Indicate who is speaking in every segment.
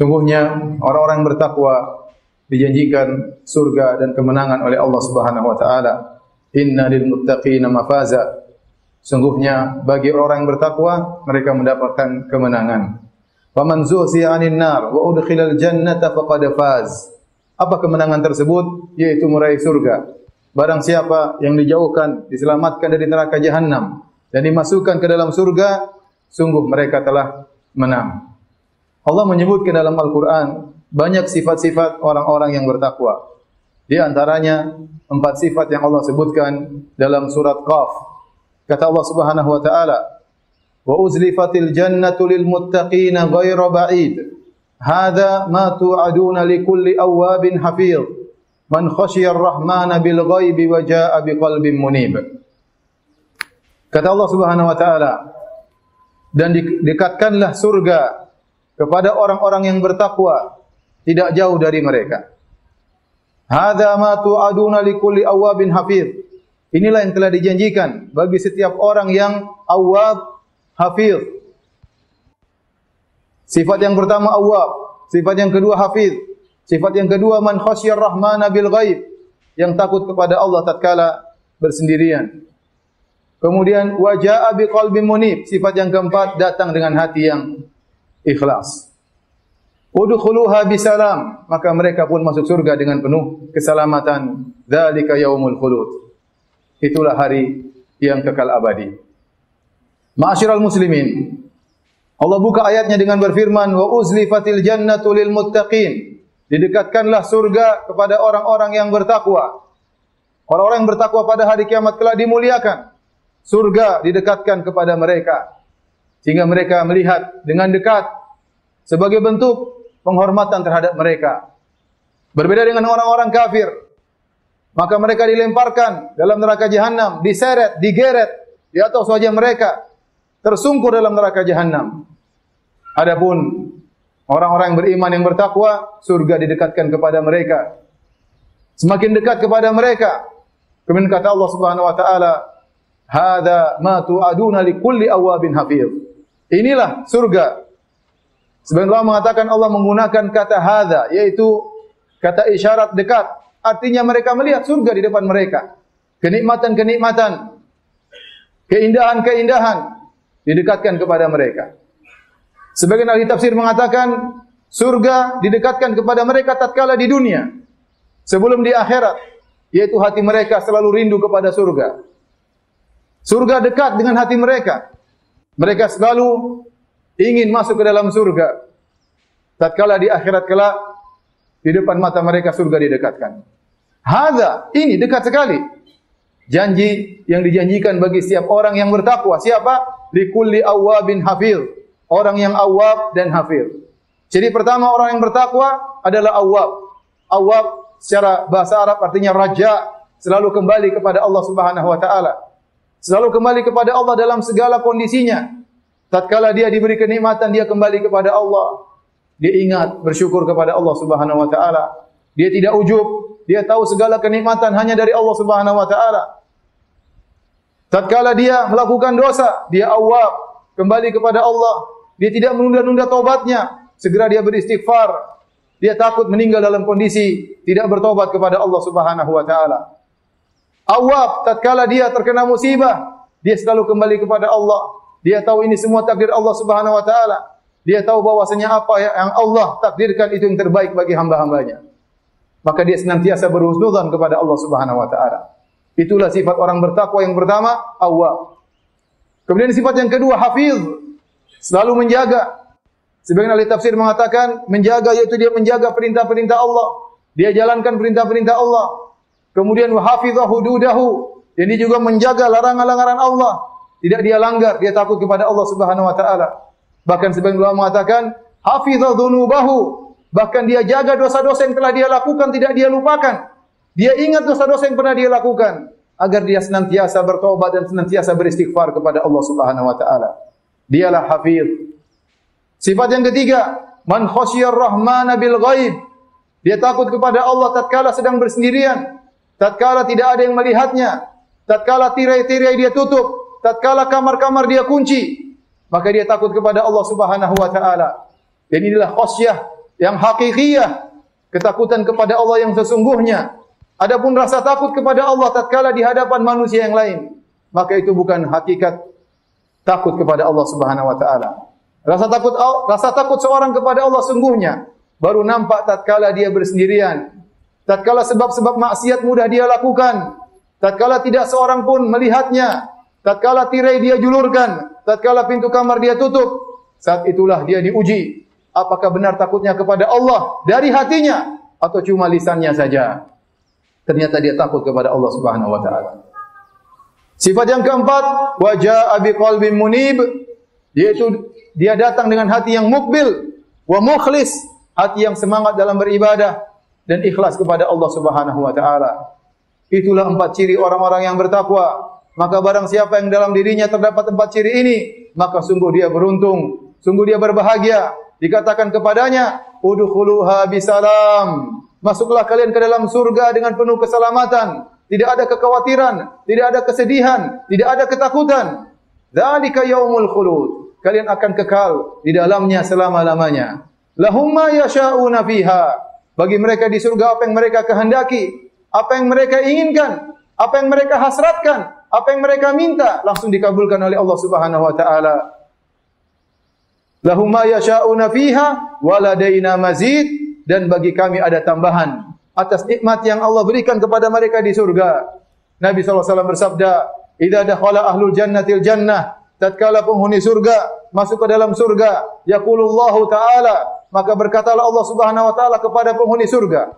Speaker 1: Sungguhnya orang-orang bertakwa dijanjikan surga dan kemenangan oleh Allah Subhanahu wa taala. Inna lil muttaqina mafaza. Sungguhnya bagi orang yang bertakwa mereka mendapatkan kemenangan. Faman zuhziya 'anil nar wa udkhilal jannata faqad faz. Apa kemenangan tersebut? Yaitu meraih surga. Barang siapa yang dijauhkan, diselamatkan dari neraka jahanam dan dimasukkan ke dalam surga, sungguh mereka telah menang. Allah menyebutkan dalam Al-Quran banyak sifat-sifat orang-orang yang bertakwa. Di antaranya 4 sifat yang Allah sebutkan dalam surat Qaf. Kata Allah Subhanahu wa taala, "Wa uzlifatil jannatu lil muttaqina ghairu ba'id. Hadza ma tu'aduna likulli awwabin hafiz. Man khasyiyar rahmana bil ghaibi wa jaa'a biqalbin munib." Kata Allah Subhanahu wa taala, dan dekatkanlah surga kepada orang-orang yang bertakwa, tidak jauh dari mereka. Hadza ma tu'aduna likulli awwabin hafiz. Inilah yang telah dijanjikan bagi setiap orang yang awwab, hafiz. Sifat yang pertama awwab, sifat yang kedua hafiz, sifat yang kedua man khasyiyar rahmana bil ghaib, yang takut kepada Allah tatkala bersendirian. Kemudian wajaa biqalbin munib, sifat yang keempat datang dengan hati yang ikhlas. Udkhuluha bisalam, maka mereka pun masuk surga dengan penuh keselamatan. Dzalika yaumul khulud. Itulah hari yang kekal abadi. Ma'asyiral muslimin, Allah buka ayatnya dengan berfirman, wa uzlifatil jannatu lil muttaqin. Didekatkanlah surga kepada orang-orang yang bertakwa. Orang-orang yang bertakwa pada hari kiamat kelak dimuliakan. Surga didekatkan kepada mereka sehingga mereka melihat dengan dekat sebagai bentuk penghormatan terhadap mereka. Berbeda dengan orang-orang kafir, maka mereka dilemparkan dalam neraka jahanam, diseret, digeret di atas wajah mereka, tersungkur dalam neraka jahanam. Adapun orang-orang yang beriman yang bertakwa, surga didekatkan kepada mereka. Semakin dekat kepada mereka. Kemudian kata Allah Subhanahu wa taala, "Hadza ma tu'aduna likulli awwabin hafiz." Inilah surga. Sebagian ulama mengatakan Allah menggunakan kata hadza, yaitu kata isyarat dekat. Artinya mereka melihat surga di depan mereka. Kenikmatan-kenikmatan, keindahan-keindahan didekatkan kepada mereka. Sebagian ahli tafsir mengatakan surga didekatkan kepada mereka tatkala di dunia, sebelum di akhirat, yaitu hati mereka selalu rindu kepada surga. Surga dekat dengan hati mereka. Mereka selalu ingin masuk ke dalam surga. Tatkala di akhirat kelak, di depan mata mereka surga didekatkan. Hadza, ini dekat sekali. Janji yang dijanjikan bagi setiap orang yang bertakwa. Siapa? Likulli awwabin hafiz. Orang yang awwab dan hafiz. Jadi pertama orang yang bertakwa adalah awwab. Awwab secara bahasa Arab artinya raja, selalu kembali kepada Allah Subhanahu wa taala. Selalu kembali kepada Allah dalam segala kondisinya. Tatkala dia diberi kenikmatan, dia kembali kepada Allah. Dia ingat bersyukur kepada Allah Subhanahu wa taala. Dia tidak ujub, dia tahu segala kenikmatan hanya dari Allah Subhanahu wa taala. Tatkala dia melakukan dosa, dia awwab, kembali kepada Allah. Dia tidak menunda-nunda taubatnya, segera dia beristighfar. Dia takut meninggal dalam kondisi tidak bertobat kepada Allah Subhanahu wa taala. Awwab, tatkala dia terkena musibah, dia selalu kembali kepada Allah. Dia tahu ini semua takdir Allah Subhanahu wa taala. Dia tahu bahwasanya apa yang Allah takdirkan itu yang terbaik bagi hamba-hambanya. Maka dia senantiasa berhusnudzan kepada Allah Subhanahu wa taala. Itulah sifat orang bertakwa yang pertama, awwab. Kemudian sifat yang kedua, hafiz. Selalu menjaga. Sebagian ahli tafsir mengatakan menjaga yaitu dia menjaga perintah-perintah Allah. Dia jalankan perintah-perintah Allah. Kemudian wa hafidha hududahu. Dan dia juga menjaga larangan-larangan Allah. Tidak dia langgar, dia takut kepada Allah Subhanahu wa taala. Bahkan sebagian ulama mengatakan hafidha dzunubahu. Bahkan dia jaga dosa-dosa yang telah dia lakukan tidak dia lupakan. Dia ingat dosa-dosa yang pernah dia lakukan agar dia senantiasa bertobat dan senantiasa beristighfar kepada Allah Subhanahu wa taala. Dialah hafiz. Sifat yang ketiga, man khasyiyar rahmana bil ghaib. Dia takut kepada Allah tatkala sedang bersendirian, tatkala tidak ada yang melihatnya, tatkala tirai-tirai dia tutup, tatkala kamar-kamar dia kunci, maka dia takut kepada Allah Subhanahu wa taala. Dan inilah khasyah yang hakikiyah, ketakutan kepada Allah yang sesungguhnya. Adapun rasa takut kepada Allah tatkala di hadapan manusia yang lain, maka itu bukan hakikat takut kepada Allah Subhanahu wa taala. Rasa takut seorang kepada Allah sungguhnya baru nampak tatkala dia bersendirian. Tatkala sebab-sebab maksiat mudah dia lakukan, tatkala tidak seorang pun melihatnya, tatkala tirai dia julurkan, tatkala pintu kamar dia tutup, saat itulah dia diuji apakah benar takutnya kepada Allah dari hatinya atau cuma lisannya saja. Ternyata dia takut kepada Allah Subhanahu wa taala. Sifat yang keempat, wa jaa'a biqalbin munib, yaitu dia datang dengan hati yang mukbil wa mukhlis, hati yang semangat dalam beribadah dan ikhlas kepada Allah Subhanahu wa taala. Itulah 4 ciri orang-orang yang bertakwa. Maka barang siapa yang dalam dirinya terdapat 4 ciri ini, maka sungguh dia beruntung, sungguh dia berbahagia. Dikatakan kepadanya, udkhuluha bisalam. Masuklah kalian ke dalam surga dengan penuh keselamatan. Tidak ada kekhawatiran, tidak ada kesedihan, tidak ada ketakutan. Dzalika yaumul khulud. Kalian akan kekal di dalamnya selama-lamanya. Lahum ma yasha'una fiha. Bagi mereka di surga apa yang mereka kehendaki, apa yang mereka inginkan, apa yang mereka hasratkan, apa yang mereka minta langsung dikabulkan oleh Allah Subhanahu wa taala. Lahum ma yasha'una fiha wa ladaina mazid, dan bagi kami ada tambahan atas nikmat yang Allah berikan kepada mereka di surga. Nabi SAW bersabda, "Idza dakhala ahlul jannatil jannah," tatkala penghuni surga masuk ke dalam surga, yaqulullahu ta'ala, maka berkatalah Allah Subhanahu wa taala kepada penghuni surga,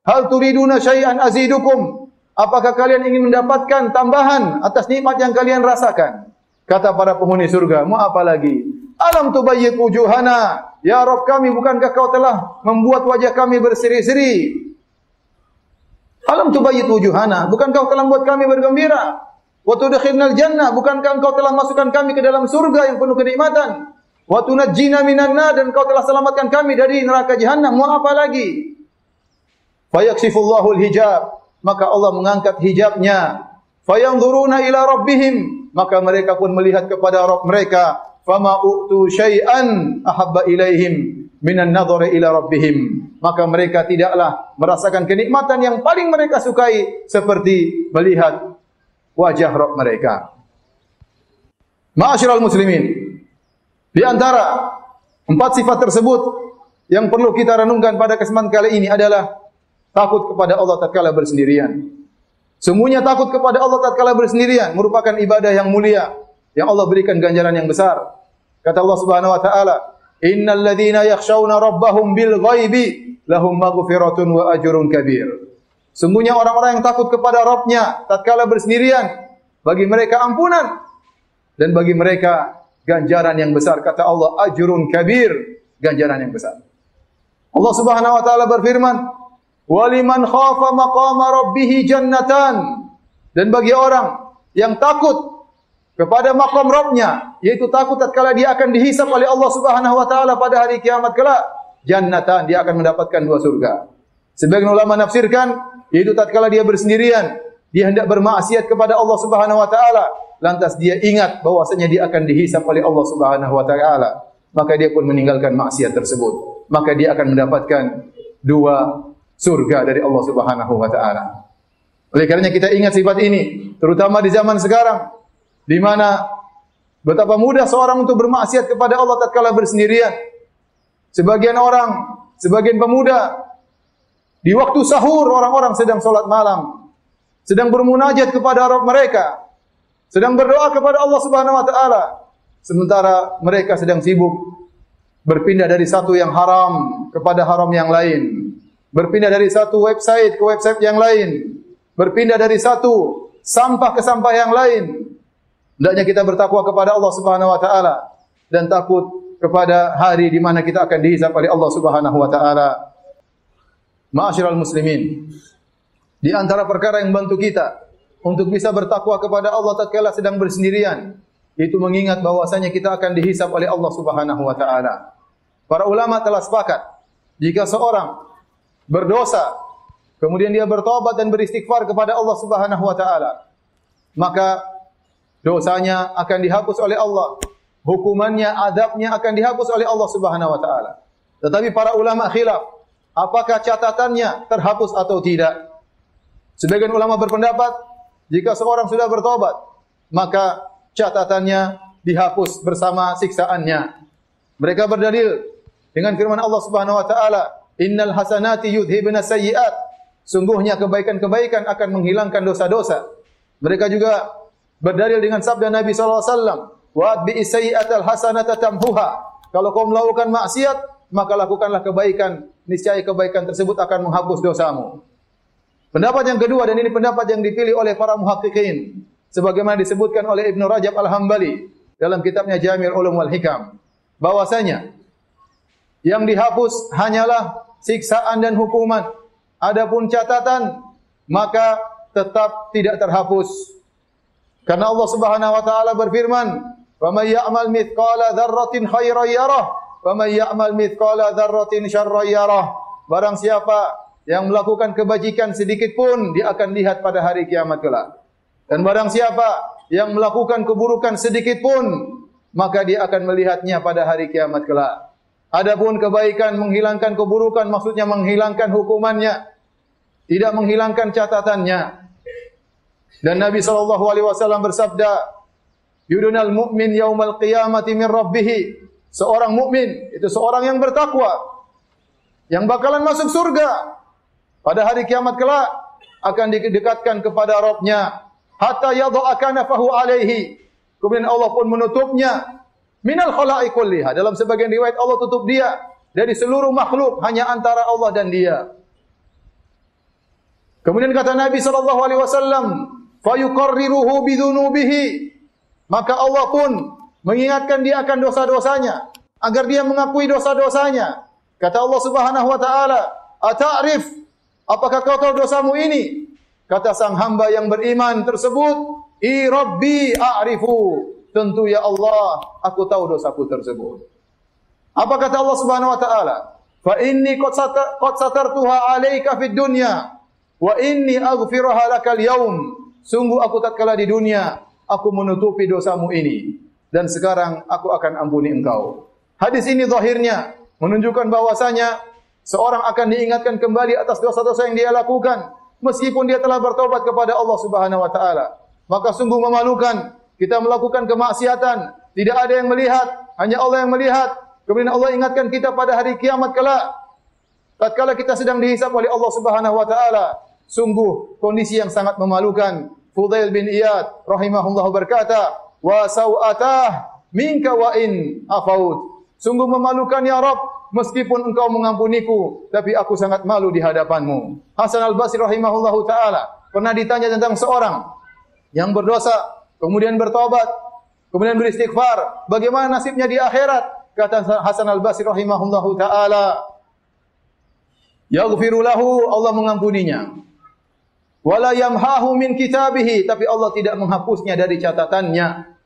Speaker 1: "Hal turiduna syai'an azidukum?" Apakah kalian ingin mendapatkan tambahan atas nikmat yang kalian rasakan? Kata para penghuni surga, "Mau apa lagi?" "Alam tubayyit wujuhana?" Ya Rabb kami, bukankah kau telah membuat wajah kami berseri-seri? Alam tubayyit wujuhana, bukankah kau telah membuat kami bergembira? Wa tudkhilnal jannah, bukankah engkau telah masukkan kami ke dalam surga yang penuh kenikmatan? Wa tunajjina minan nar, dan engkau telah selamatkan kami dari neraka jahanam. Mau apa lagi? Fayakshifullahu al-hijab, maka Allah mengangkat hijabnya. Fayanzuruna ila rabbihim, maka mereka pun melihat kepada Rabb mereka. Fama u'tu syai'an ahabba ilaihim minan nadhari ila rabbihim, maka mereka tidaklah merasakan kenikmatan yang paling mereka sukai seperti melihat wajah Rabb mereka. Ma'asyiral muslimin, di antara 4 sifat tersebut yang perlu kita renungkan pada kesempatan kali ini adalah takut kepada Allah tatkala bersendirian. Semuanya takut kepada Allah tatkala bersendirian merupakan ibadah yang mulia yang Allah berikan ganjaran yang besar. Kata Allah Subhanahu wa taala, "Innal ladzina yakhshawna rabbahum bil ghaibi lahum maghfiratun wa ajrun kabir." Sungguhnya orang-orang yang takut kepada Rabb-nya tatkala bersendirian, bagi mereka ampunan dan bagi mereka ganjaran yang besar. Kata Allah, ajrun kabir, ganjaran yang besar. Allah Subhanahu wa taala berfirman, "Wa liman khafa maqama rabbih jannatan." Dan bagi orang yang takut kepada maqam Rabb-nya, yaitu takut tatkala dia akan dihisab oleh Allah Subhanahu wa taala pada hari kiamat kelak, jannatan, dia akan mendapatkan 2 surga. Sebagian ulama menafsirkan yaitu tatkala dia bersendirian, dia hendak bermaksiat kepada Allah Subhanahu wa taala, lantas dia ingat bahwasanya dia akan dihisab oleh Allah Subhanahu wa taala, maka dia pun meninggalkan maksiat tersebut, maka dia akan mendapatkan 2 surga dari Allah Subhanahu wa taala. Oleh karenanya kita ingat sifat ini, terutama di zaman sekarang, di mana betapa mudah seorang untuk bermaksiat kepada Allah tatkala bersendirian. Sebagian orang, sebagian pemuda, di waktu sahur orang-orang sedang salat malam, sedang bermunajat kepada Rabb mereka, sedang berdoa kepada Allah Subhanahu wa taala, sementara mereka sedang sibuk berpindah dari satu yang haram kepada haram yang lain, berpindah dari satu website ke website yang lain, berpindah dari satu sampah ke sampah yang lain. Hendaknya kita bertakwa kepada Allah Subhanahu wa taala dan takut kepada hari di mana kita akan dihisab oleh Allah Subhanahu wa taala. Ma'asyiral muslimin, di antara perkara yang membantu kita untuk bisa bertakwa kepada Allah tatkala sedang bersendirian, yaitu mengingat bahwasanya kita akan dihisab oleh Allah Subhanahu wa taala. Para ulama telah sepakat, jika seorang berdosa kemudian dia bertobat dan beristighfar kepada Allah Subhanahu wa taala, maka dosanya akan dihapus oleh Allah, hukumannya, azabnya akan dihapus oleh Allah Subhanahu wa taala. Tetapi para ulama khilaf, apakah catatannya terhapus atau tidak? Sebagian ulama berpendapat, jika seorang sudah bertobat, maka catatannya dihapus bersama siksaannya. Mereka berdalil dengan firman Allah Subhanahu wa taala, "Innal hasanati yudhibna sayyi'at." Sungguhnya kebaikan-kebaikan akan menghilangkan dosa-dosa. Mereka juga berdalil dengan sabda Nabi sallallahu alaihi wasallam, "Wa bi'is sayyi'atal hasanata tamhuha." Kalau kau melakukan maksiat, maka lakukanlah kebaikan, niscaya kebaikan tersebut akan menghapus dosamu. Pendapat yang kedua, dan ini pendapat yang dipilih oleh para muhaqqiqin, sebagaimana disebutkan oleh Ibnu Rajab Al-Hambali dalam kitabnya Jami'ul Ulum wal Hikam, bahwasanya yang dihapus hanyalah siksaan dan hukuman. Adapun catatan maka tetap tidak terhapus. Karena Allah Subhanahu wa taala berfirman, "Wa may ya'mal mithqala dzarratin khairan yarah, wa may ya'mal mithqala dzarratin syarran yarah." Barang siapa yang melakukan kebajikan sedikit pun, dia akan lihat pada hari kiamat kelak. Dan barang siapa yang melakukan keburukan sedikit pun, maka dia akan melihatnya pada hari kiamat kelak. Adapun kebaikan menghilangkan keburukan, maksudnya menghilangkan hukumannya, tidak menghilangkan catatannya. Dan Nabi SAW bersabda, "Yudunal mu'min yaumal qiyamati min rabbih." Seorang mukmin itu seorang yang bertakwa, yang bakalan masuk surga. Pada hari kiamat kelak akan didekatkan kepada Rabb-Nya, hatta yadha'a kanafahu alaihi. Kemudian Allah pun menutupnya minal khalaiq kulliha. Dalam sebagian riwayat Allah tutup dia dari seluruh makhluk, hanya antara Allah dan dia. Kemudian kata Nabi sallallahu alaihi wasallam, "Fayuqarriruhu bidzunubihi." Maka Allah pun mengingatkan dia akan dosa-dosanya agar dia mengakui dosa-dosanya. Kata Allah Subhanahu wa taala, "Ata'rif, apakah kau tahu dosamu ini?" Kata sang hamba yang beriman tersebut, "I Rabbi a'rifu." Tentu ya Allah, aku tahu dosaku tersebut. Apa kata Allah Subhanahu wa taala? "Fa inni qad satartuha 'alaika fid dunya wa inni aghfiruha lakal yaum." Sungguh aku tatkala di dunia aku menutupi dosamu ini, dan sekarang aku akan ampuni engkau. Hadis ini zahirnya menunjukkan bahwasanya seorang akan diingatkan kembali atas dosa-dosa yang dia lakukan meskipun dia telah bertobat kepada Allah Subhanahu wa taala. Maka sungguh memalukan kita melakukan kemaksiatan, tidak ada yang melihat, hanya Allah yang melihat. Kemudian Allah ingatkan kita pada hari kiamat kelak, tatkala kita sedang dihisab oleh Allah Subhanahu wa taala. Sungguh kondisi yang sangat memalukan. Fudail bin Iyad rahimahullah berkata, "Wa sau'atah minka wa in afaut." Sungguh memalukan ya Rabb, meskipun engkau mengampuniku, tapi aku sangat malu di hadapanmu. Hasan al-Basri rahimahullahu taala pernah ditanya tentang seorang yang berdosa, kemudian bertobat, kemudian beristighfar, bagaimana nasibnya di akhirat? Kata Hasan al-Basri rahimahullahu taala, "Yaghfiru lahu," Allah mengampuninya. "Wala yamhahu min kitabihi," tapi Allah tidak menghapusnya dari catatannya.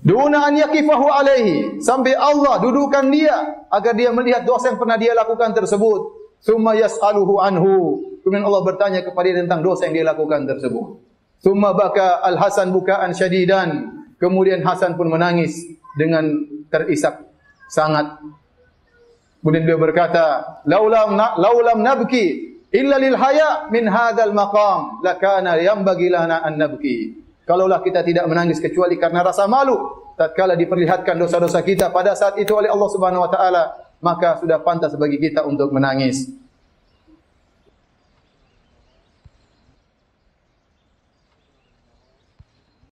Speaker 1: "Duna an yaqifahu alaihi," sampai Allah dudukan dia agar dia melihat dosa yang pernah dia lakukan tersebut. "Tsumma yas'aluhu anhu," kemudian Allah bertanya kepada dia tentang dosa yang dia lakukan tersebut. "Tsumma baka al-Hasan bukaan syadidan," kemudian Hasan pun menangis dengan terisak sangat. Kemudian beliau berkata, "Laulam nabki illa lil haya min hadzal maqam, lakana yanbaghi lana an nabki." Kalaulah kita tidak menangis kecuali karena rasa malu tatkala diperlihatkan dosa-dosa kita pada saat itu oleh Allah Subhanahu wa taala, maka sudah pantas bagi kita untuk menangis.